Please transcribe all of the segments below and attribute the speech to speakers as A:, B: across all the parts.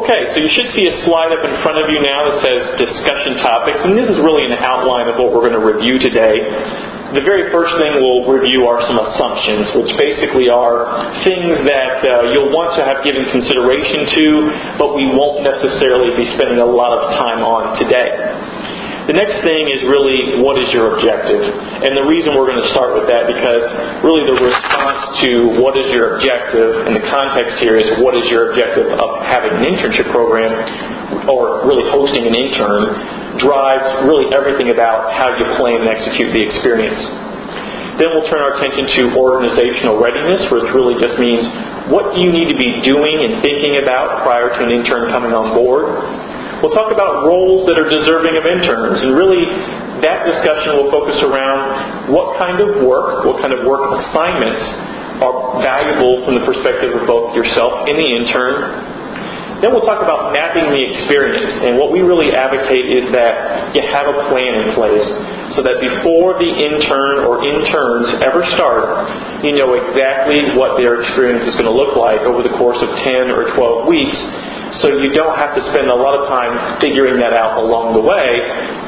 A: Okay, so you should see a slide up in front of you now that says discussion topics, and this is really an outline of what we're going to review today. The very first thing we'll review are some assumptions, which basically are things that you'll want to have given consideration to, but we won't necessarily be spending a lot of time on today. The next thing is really, what is your objective? And the reason we're going to start with that, because really the response to what is your objective, and the context here is what is your objective of having an internship program, or really hosting an intern, drives really everything about how you plan and execute the experience. Then we'll turn our attention to organizational readiness, which really just means what do you need to be doing and thinking about prior to an intern coming on board. We'll talk about roles that are deserving of interns, and really that discussion will focus around what kind of work assignments are valuable from the perspective of both yourself and the intern. Then we'll talk about mapping the experience, and what we really advocate is that you have a plan in place so that before the intern or interns ever start, you know exactly what their experience is going to look like over the course of 10 or 12 weeks. So you don't have to spend a lot of time figuring that out along the way.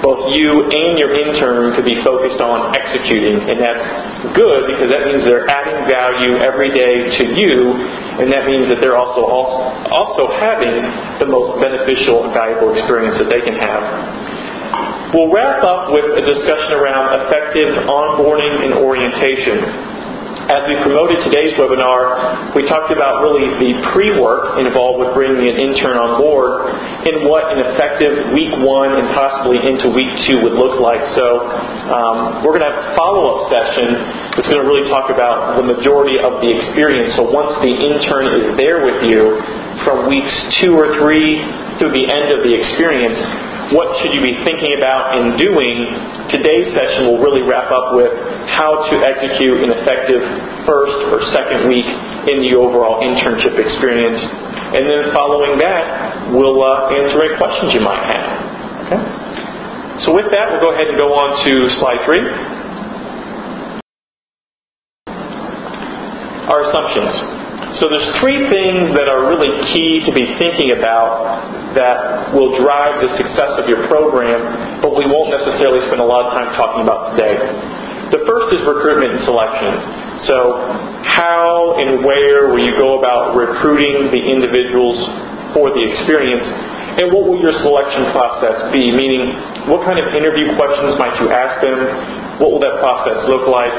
A: Both you and your intern could be focused on executing, and that's good because that means they're adding value every day to you, and that means that they're also having the most beneficial and valuable experience that they can have. We'll wrap up with a discussion around effective onboarding and orientation. As we promoted today's webinar, we talked about really the pre-work involved with bringing an intern on board and what an effective week 1 and possibly into week 2 would look like. So we're going to have a follow-up session that's going to really talk about the majority of the experience. So once the intern is there with you from weeks 2 or 3 through the end of the experience, what should you be thinking about and doing? Today's session will really wrap up with how to execute an effective first or second week in the overall internship experience. And then following that, we'll answer any questions you might have. Okay? So with that, we'll go ahead and go on to slide 3. Our assumptions. So there's 3 things that are really key to be thinking about that will drive the success of your program, but we won't necessarily spend a lot of time talking about today. The first is recruitment and selection. So how and where will you go about recruiting the individuals for the experience, and what will your selection process be? Meaning, what kind of interview questions might you ask them? What will that process look like?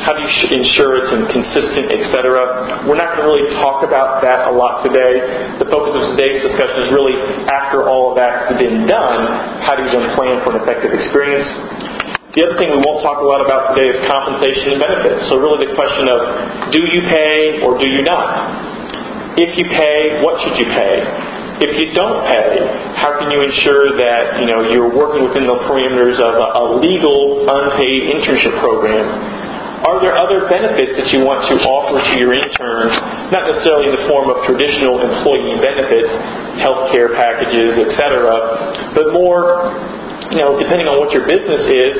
A: How do you ensure it's consistent, etc.? We're not going to really talk about that a lot today. The focus of today's discussion is really, after all of that has been done, how do you then plan for an effective experience? The other thing we won't talk a lot about today is compensation and benefits. So really the question of, do you pay or do you not? If you pay, what should you pay? If you don't pay, how can you ensure that you're working within the parameters of a legal, unpaid internship program? Are there other benefits that you want to offer to your intern, not necessarily in the form of traditional employee benefits, health care packages, etc., but more, depending on what your business is,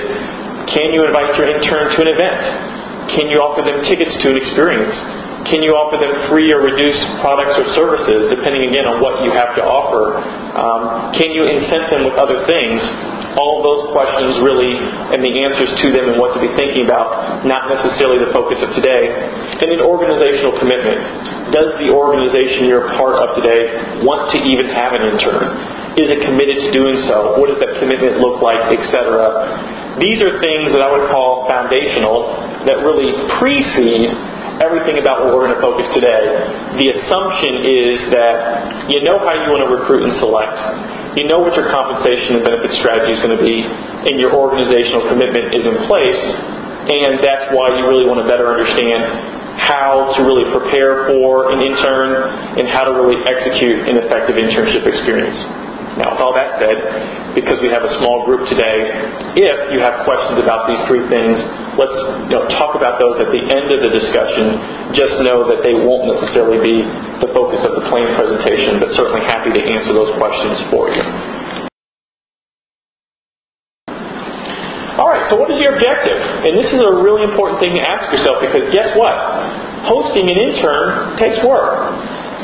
A: can you invite your intern to an event? Can you offer them tickets to an experience? Can you offer them free or reduced products or services, depending again on what you have to offer? Can you incent them with other things? All of those questions really, and the answers to them and what to be thinking about, not necessarily the focus of today. And then organizational commitment. Does the organization you're a part of today want to even have an intern? Is it committed to doing so? What does that commitment look like, etc.? These are things that I would call foundational that really precede everything about what we're going to focus today. The assumption is that you know how you want to recruit and select. You know what your compensation and benefit strategy is going to be, and your organizational commitment is in place, and that's why you really want to better understand how to really prepare for an intern and how to really execute an effective internship experience. Now, with all that said, because we have a small group today, if you have questions about these 3 things, let's talk about those at the end of the discussion. Just know that they won't necessarily be the focus of the plain presentation, but certainly happy to answer those questions for you. All right, so what is your objective? And this is a really important thing to ask yourself, because guess what? Hosting an intern takes work.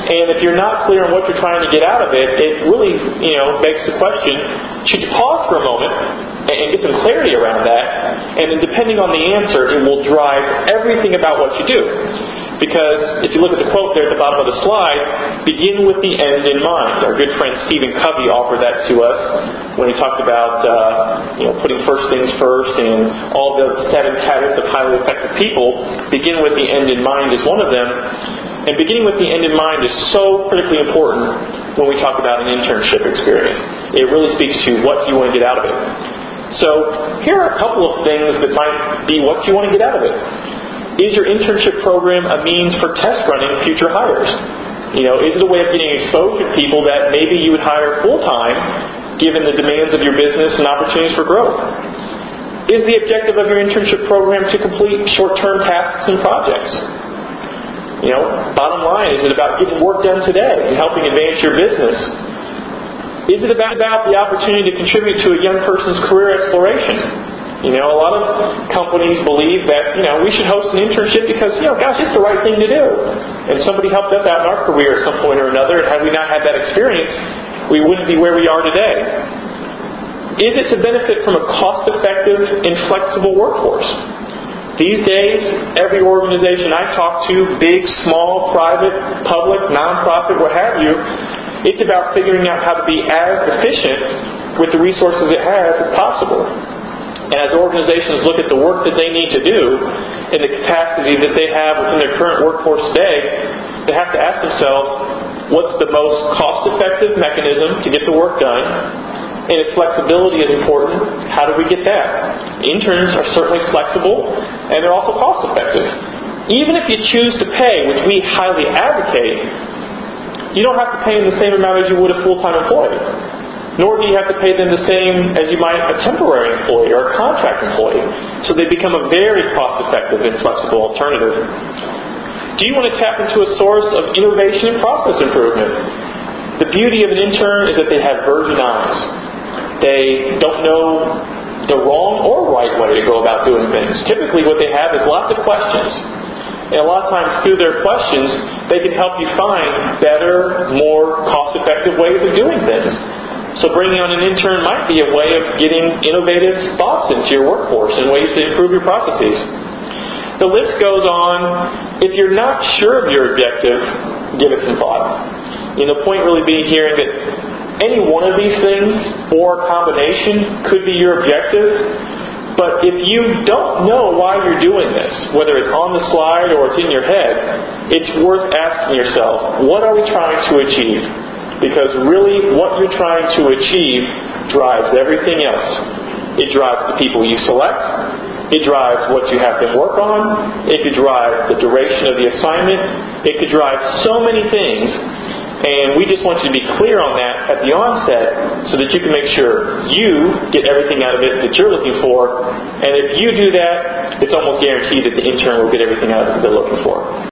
A: And if you're not clear on what you're trying to get out of it, it really, begs the question, should you pause for a moment and get some clarity around that? And then depending on the answer, it will drive everything about what you do. Because if you look at the quote there at the bottom of the slide, begin with the end in mind. Our good friend Stephen Covey offered that to us when he talked about putting first things first and all the 7 habits of highly effective people. Begin with the end in mind is one of them. And beginning with the end in mind is so critically important when we talk about an internship experience. It really speaks to what you want to get out of it. So here are a couple of things that might be what you want to get out of it. Is your internship program a means for test running future hires? Is it a way of getting exposure to people that maybe you would hire full-time given the demands of your business and opportunities for growth? Is the objective of your internship program to complete short-term tasks and projects? Bottom line, is it about getting work done today and helping advance your business? Is it about the opportunity to contribute to a young person's career exploration? A lot of companies believe that, we should host an internship because, it's the right thing to do. And somebody helped us out in our career at some point or another, and had we not had that experience, we wouldn't be where we are today. Is it to benefit from a cost-effective and flexible workforce? These days, every organization I talk to, big, small, private, public, non-profit, what have you, it's about figuring out how to be as efficient with the resources it has as possible. And as organizations look at the work that they need to do and the capacity that they have within their current workforce today, they have to ask themselves, what's the most cost-effective mechanism to get the work done? And if flexibility is important, how do we get that? Interns are certainly flexible, and they're also cost-effective. Even if you choose to pay, which we highly advocate, you don't have to pay them the same amount as you would a full-time employee. Nor do you have to pay them the same as you might a temporary employee or a contract employee. So they become a very cost-effective and flexible alternative. Do you want to tap into a source of innovation and process improvement? The beauty of an intern is that they have virgin eyes. They don't know the wrong or right way to go about doing things. Typically what they have is lots of questions. And a lot of times through their questions, they can help you find better, more cost-effective ways of doing things. So bringing on an intern might be a way of getting innovative thoughts into your workforce and ways to improve your processes. The list goes on. If you're not sure of your objective, give it some thought. The point really being here that any one of these things or a combination could be your objective. But if you don't know why you're doing this, whether it's on the slide or it's in your head, it's worth asking yourself, what are we trying to achieve? Because really what you're trying to achieve drives everything else. It drives the people you select. It drives what you have them work on. It could drive the duration of the assignment. It could drive so many things. And we just want you to be clear on that at the onset so that you can make sure you get everything out of it that you're looking for. And if you do that, it's almost guaranteed that the intern will get everything out of it they're looking for.